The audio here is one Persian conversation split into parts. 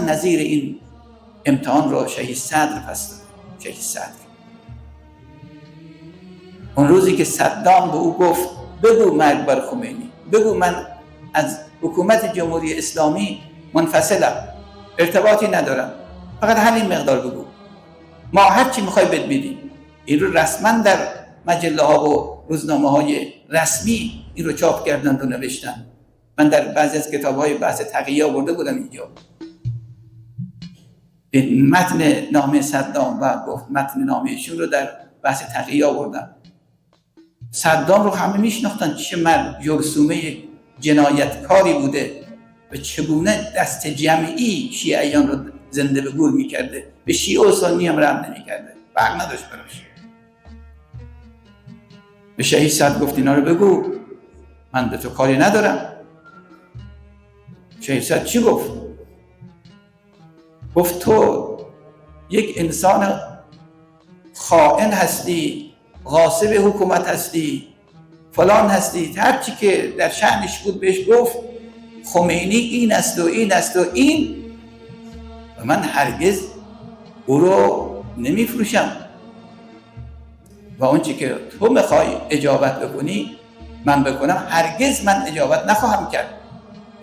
نظیر این امتحان رو شهید صدر پس داد. شهید صدر اون روزی که صدام به او گفت بگو مرگ بر خمینی، بگو من از حکومت جمهوری اسلامی منفصلم، ارتباطی ندارم، فقط همین مقدار بگو، ما هر چی میخوای بهت میدیم. این رو رسما در مجله ها و روزنامه های رسمی این رو چاپ کردند و نوشتن. من در بعضی از کتاب های بحث تقیه آورده بودم اینجا متن نامه صدام و گفت متن نامه ایشون رو در بحث تقیه آوردم. صدام رو همه میشناختن چه مرد جرثومه جنایتکاری بوده و چگونه دست جمعی شیعیان رو زنده به گور میکرده، به شیعه و سنی هم رحم نمیکرده، فرق نداشت براش. به شهید صدر گفت اینا رو بگو، من به تو کاری ندارم. شهید صدر چی گفت؟ گفت تو یک انسان خائن هستی، غاصب حکومت هستی، فلان هستی. هر چی که در شأنش بود بهش گفت. خمینی این است و این است و این، و من هرگز او رو نمیفروشم و اون چی که تو میخوای اجابت بکنی من بکنم، هرگز من اجابت نخواهم کرد.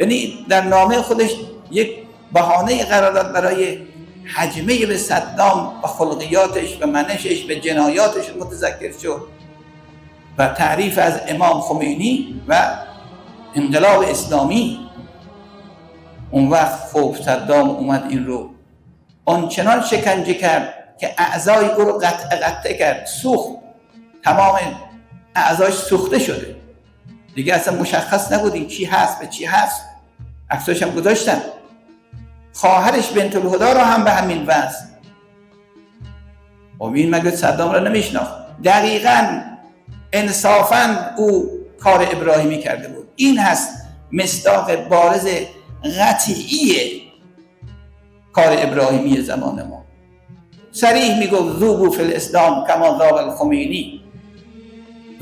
یعنی در نامه خودش یک بهانه قرار داد برای هجمه به صدام و خلقیاتش و منشش به جنایاتش متذکر شد و تعریف از امام خمینی و انقلاب اسلامی. اون وقت خب صدام اومد این رو آنچنان شکنجه کرد که اعضای او رو قطع کرد، سوخت، تمام اعضاش سوخته شده دیگه، اصلا مشخص نبود این چی هست به چی هست. عکساش هم گذاشتن. خواهرش بنت الهدا رو هم به همین وضع. و این مگه صدام رو نمیشناخت؟ دقیقاً انصافاً او کار ابراهیمی کرده بود. این هست مصداق بارز قطعی کار ابراهیمی زمان ما. صریح میگفت ذوبوا فی الاسلام کما ذاب الخمینی،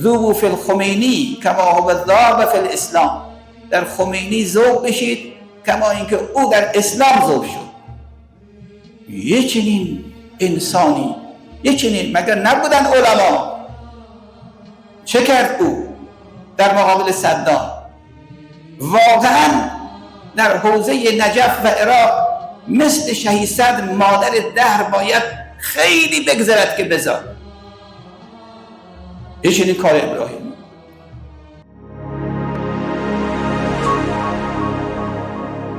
ذوبوا فی الخمینی کما هو ذاب فی الاسلام. در خمینی ذوق بشید کما اینکه او در اسلام ذوب شد. یه چنین انسانی، یه چنین مگر نبودن علما؟ چه کرد او در مقابل صدام؟ واقعا در حوزه نجف و عراق مثل شهید صدر مادر دهر باید خیلی بگذرد که بذار. یه چنین کار ابراهیم